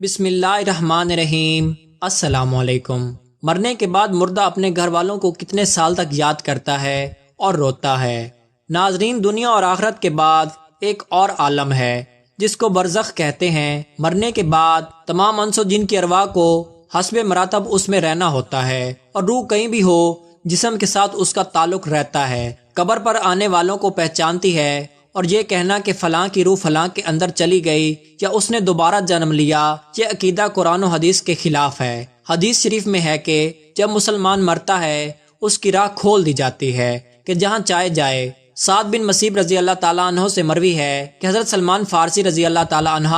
بسم اللہ الرحمن الرحیم۔ السلام علیکم۔ مرنے کے بعد مردہ اپنے گھر والوں کو کتنے سال تک یاد کرتا ہے اور روتا ہے۔ ناظرین، دنیا اور آخرت کے بعد ایک اور عالم ہے جس کو برزخ کہتے ہیں۔ مرنے کے بعد تمام انس و جن کی ارواح کو حسب مراتب اس میں رہنا ہوتا ہے، اور روح کہیں بھی ہو جسم کے ساتھ اس کا تعلق رہتا ہے۔ قبر پر آنے والوں کو پہچانتی ہے، اور یہ کہنا کہ فلاں کی روح فلاں کے اندر چلی گئی یا اس نے دوبارہ جنم لیا، یہ عقیدہ قرآن و حدیث کے خلاف ہے۔ حدیث شریف میں ہے کہ جب مسلمان مرتا ہے اس کی راہ کھول دی جاتی ہے کہ جہاں چاہے جائے۔ سعد بن مسیب رضی اللہ تعالیٰ عنہ سے مروی ہے کہ حضرت سلمان فارسی رضی اللہ تعالیٰ عنہ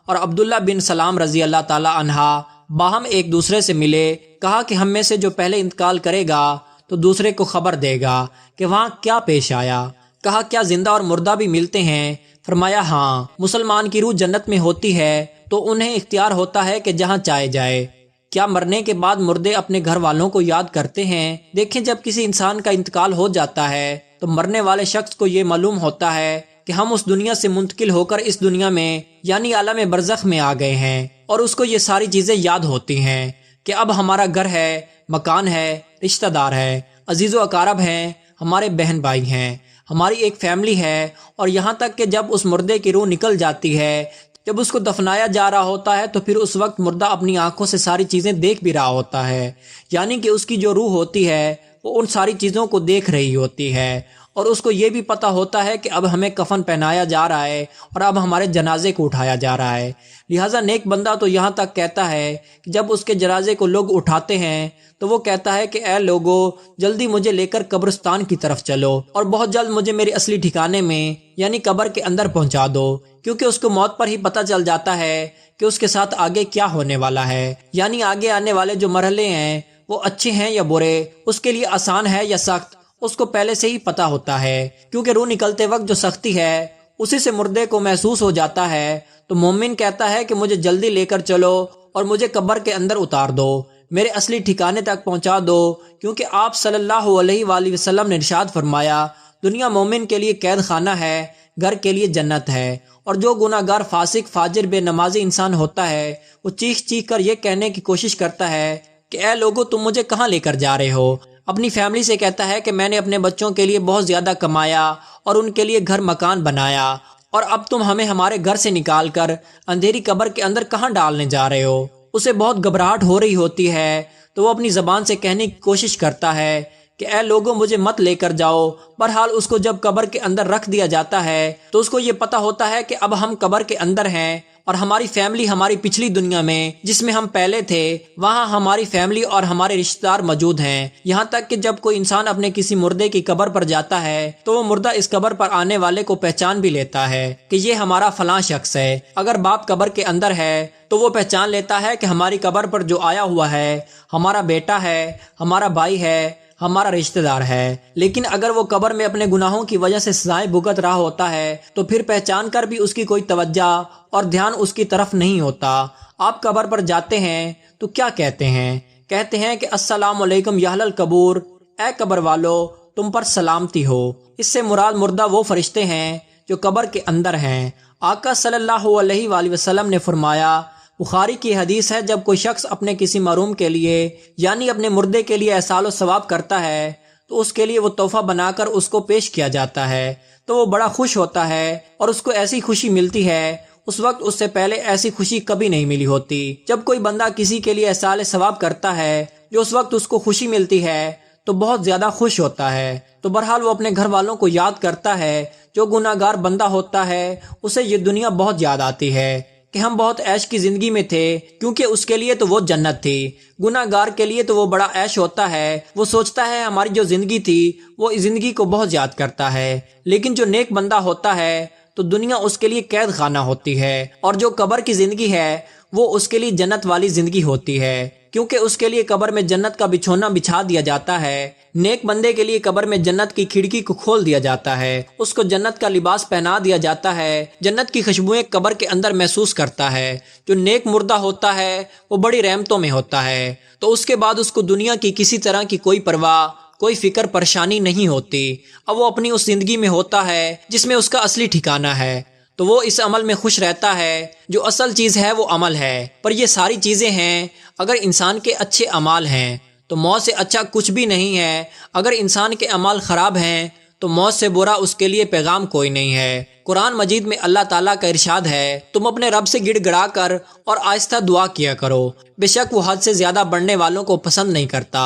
اور عبداللہ بن سلام رضی اللہ تعالیٰ عنہ باہم ایک دوسرے سے ملے۔ کہا کہ ہم میں سے جو پہلے انتقال کرے گا تو دوسرے کو خبر دے گا کہ وہاں کیا پیش آیا۔ کہا کیا زندہ اور مردہ بھی ملتے ہیں؟ فرمایا ہاں۔ مسلمان کی روح جنت میں ہوتی ہے تو انہیں اختیار ہوتا ہے کہ جہاں چاہے جائے۔ کیا مرنے کے بعد مردے اپنے گھر والوں کو یاد کرتے ہیں؟ دیکھیں، جب کسی انسان کا انتقال ہو جاتا ہے تو مرنے والے شخص کو یہ معلوم ہوتا ہے کہ ہم اس دنیا سے منتقل ہو کر اس دنیا میں یعنی عالم برزخ میں آ گئے ہیں، اور اس کو یہ ساری چیزیں یاد ہوتی ہیں کہ اب ہمارا گھر ہے، مکان ہے، رشتہ دار ہے، عزیز و اقارب ہیں، ہمارے بہن بھائی ہیں، ہماری ایک فیملی ہے۔ اور یہاں تک کہ جب اس مردے کی روح نکل جاتی ہے، جب اس کو دفنایا جا رہا ہوتا ہے، تو پھر اس وقت مردہ اپنی آنکھوں سے ساری چیزیں دیکھ بھی رہا ہوتا ہے، یعنی کہ اس کی جو روح ہوتی ہے وہ ان ساری چیزوں کو دیکھ رہی ہوتی ہے، اور اس کو یہ بھی پتا ہوتا ہے کہ اب ہمیں کفن پہنایا جا رہا ہے اور اب ہمارے جنازے کو اٹھایا جا رہا ہے۔ لہٰذا نیک بندہ تو یہاں تک کہتا ہے کہ جب اس کے جنازے کو لوگ اٹھاتے ہیں تو وہ کہتا ہے کہ اے لوگو، جلدی مجھے لے کر قبرستان کی طرف چلو، اور بہت جلد مجھے میرے اصلی ٹھکانے میں یعنی قبر کے اندر پہنچا دو، کیونکہ اس کو موت پر ہی پتہ چل جاتا ہے کہ اس کے ساتھ آگے کیا ہونے والا ہے، یعنی آگے آنے والے جو مرحلے ہیں وہ اچھے ہیں یا برے، اس کے لیے آسان ہے یا سخت، اس کو پہلے سے ہی پتا ہوتا ہے۔ کیونکہ روح نکلتے وقت جو سختی ہے اسی سے مردے کو محسوس ہو جاتا ہے، تو مومن کہتا ہے کہ مجھے جلدی لے کر چلو اور مجھے قبر کے اندر اتار دو، میرے اصلی ٹھکانے تک پہنچا دو، کیونکہ آپ صلی اللہ علیہ وآلہ وسلم نے ارشاد فرمایا، دنیا مومن کے لیے قید خانہ ہے، گھر کے لیے جنت ہے۔ اور جو گناہ گار فاسق فاجر بے نمازی انسان ہوتا ہے وہ چیخ چیخ کر یہ کہنے کی کوشش کرتا ہے کہ اے لوگو، تم مجھے کہاں لے کر جا رہے ہو؟ اپنی فیملی سے کہتا ہے کہ میں نے اپنے بچوں کے لیے بہت زیادہ کمایا اور ان کے لیے گھر مکان بنایا، اور اب تم ہمیں ہمارے گھر سے نکال کر اندھیری قبر کے اندر کہاں ڈالنے جا رہے ہو؟ اسے بہت گھبراہٹ ہو رہی ہوتی ہے، تو وہ اپنی زبان سے کہنے کی کوشش کرتا ہے کہ اے لوگوں، مجھے مت لے کر جاؤ۔ بہرحال اس کو جب قبر کے اندر رکھ دیا جاتا ہے تو اس کو یہ پتا ہوتا ہے کہ اب ہم قبر کے اندر ہیں، اور ہماری فیملی ہماری پچھلی دنیا میں جس میں ہم پہلے تھے وہاں ہماری فیملی اور ہمارے رشتہ دار موجود ہیں۔ یہاں تک کہ جب کوئی انسان اپنے کسی مردے کی قبر پر جاتا ہے تو وہ مردہ اس قبر پر آنے والے کو پہچان بھی لیتا ہے کہ یہ ہمارا فلاں شخص ہے۔ اگر باپ قبر کے اندر ہے تو وہ پہچان لیتا ہے کہ ہماری قبر پر جو آیا ہوا ہے ہمارا بیٹا ہے، ہمارا بھائی ہے، ہمارا رشتہ دار ہے۔ لیکن اگر وہ قبر میں اپنے گناہوں کی وجہ سے سزائیں بھگت رہا ہوتا ہے تو پھر پہچان کر بھی اس کی کوئی توجہ اور دھیان اس کی طرف نہیں ہوتا۔ آپ قبر پر جاتے ہیں تو کیا کہتے ہیں؟ کہتے ہیں کہ السلام علیکم یا اہل القبور، اے قبر والو تم پر سلامتی ہو۔ اس سے مراد مردہ وہ فرشتے ہیں جو قبر کے اندر ہیں۔ آقا صلی اللہ علیہ وآلہ وسلم نے فرمایا، بخاری کی حدیث ہے، جب کوئی شخص اپنے کسی محروم کے لیے یعنی اپنے مردے کے لیے احسان و ثواب کرتا ہے تو اس کے لیے وہ تحفہ بنا کر اس کو پیش کیا جاتا ہے، تو وہ بڑا خوش ہوتا ہے اور اس کو ایسی خوشی ملتی ہے اس وقت اس سے پہلے ایسی خوشی کبھی نہیں ملی ہوتی۔ جب کوئی بندہ کسی کے لیے احسان ثواب کرتا ہے جو اس وقت اس کو خوشی ملتی ہے تو بہت زیادہ خوش ہوتا ہے، تو بہرحال وہ اپنے گھر والوں کو یاد کرتا ہے۔ جو گناہ گار بندہ ہوتا ہے اسے یہ دنیا بہت یاد آتی ہے کہ ہم بہت عیش کی زندگی میں تھے، کیونکہ اس کے لیے تو وہ جنت تھی۔ گناہ گار کے لیے تو وہ بڑا عیش ہوتا ہے، وہ سوچتا ہے ہماری جو زندگی تھی وہ اس زندگی کو بہت یاد کرتا ہے۔ لیکن جو نیک بندہ ہوتا ہے تو دنیا اس کے لیے قید خانہ ہوتی ہے، اور جو قبر کی زندگی ہے وہ اس کے لیے جنت والی زندگی ہوتی ہے، کیونکہ اس کے لیے قبر میں جنت کا بچھونا بچھا دیا جاتا ہے۔ نیک بندے کے لیے قبر میں جنت کی کھڑکی کو کھول دیا جاتا ہے، اس کو جنت کا لباس پہنا دیا جاتا ہے، جنت کی خوشبوئیں قبر کے اندر محسوس کرتا ہے۔ جو نیک مردہ ہوتا ہے وہ بڑی رحمتوں میں ہوتا ہے، تو اس کے بعد اس کو دنیا کی کسی طرح کی کوئی پرواہ، کوئی فکر پریشانی نہیں ہوتی۔ اب وہ اپنی اس زندگی میں ہوتا ہے جس میں اس کا اصلی ٹھکانہ ہے۔ تو وہ اس عمل میں خوش رہتا ہے۔ جو اصل چیز ہے وہ عمل ہے، پر یہ ساری چیزیں ہیں۔ اگر انسان کے اچھے اعمال ہیں تو موت سے اچھا کچھ بھی نہیں ہے، اگر انسان کے اعمال خراب ہیں تو موت سے برا اس کے لیے پیغام کوئی نہیں ہے۔ قرآن مجید میں اللہ تعالیٰ کا ارشاد ہے، تم اپنے رب سے گڑ گڑا کر اور آہستہ دعا کیا کرو، بے شک وہ حد سے زیادہ بڑھنے والوں کو پسند نہیں کرتا۔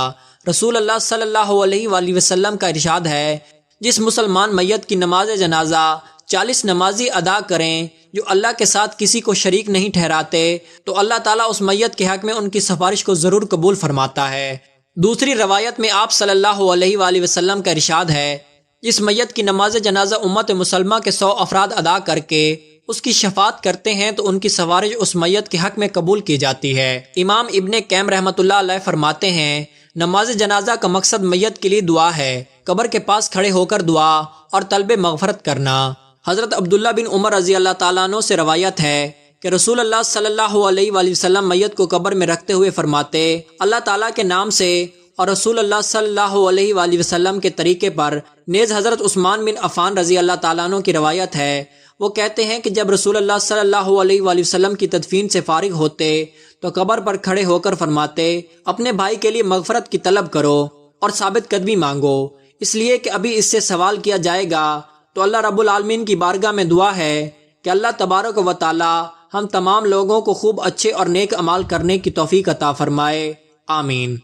رسول اللہ صلی اللہ علیہ وآلہ وسلم کا ارشاد ہے، جس مسلمان میت کی نماز جنازہ 40 نمازی ادا کریں جو اللہ کے ساتھ کسی کو شریک نہیں ٹھہراتے تو اللہ تعالیٰ اس میت کے حق میں ان کی سفارش کو ضرور قبول فرماتا ہے۔ دوسری روایت میں آپ صلی اللہ علیہ وآلہ وسلم کا ارشاد ہے، جس میت کی نماز جنازہ امت مسلمہ کے 100 افراد ادا کر کے اس کی شفاعت کرتے ہیں تو ان کی سفارش اس میت کے حق میں قبول کی جاتی ہے۔ امام ابن قیم رحمۃ اللہ علیہ فرماتے ہیں، نماز جنازہ کا مقصد میت کے لیے دعا ہے، قبر کے پاس کھڑے ہو کر دعا اور طلب مغفرت کرنا۔ حضرت عبداللہ بن عمر رضی اللہ تعالیٰ عنہ سے روایت ہے کہ رسول اللہ صلی اللہ علیہ وآلہ وسلم میت کو قبر میں رکھتے ہوئے فرماتے، اللہ تعالیٰ کے نام سے اور رسول اللہ صلی اللہ علیہ وآلہ وسلم کے طریقے پر۔ نیز حضرت عثمان بن عفان رضی اللہ تعالیٰ عنہ کی روایت ہے، وہ کہتے ہیں کہ جب رسول اللہ صلی اللہ علیہ وآلہ وسلم کی تدفین سے فارغ ہوتے تو قبر پر کھڑے ہو کر فرماتے، اپنے بھائی کے لیے مغفرت کی طلب کرو اور ثابت قدمی مانگو، اس لیے کہ ابھی اس سے سوال کیا جائے گا۔ تو اللہ رب العالمین کی بارگاہ میں دعا ہے کہ اللہ تبارک و تعالی ہم تمام لوگوں کو خوب اچھے اور نیک اعمال کرنے کی توفیق عطا فرمائے، آمین۔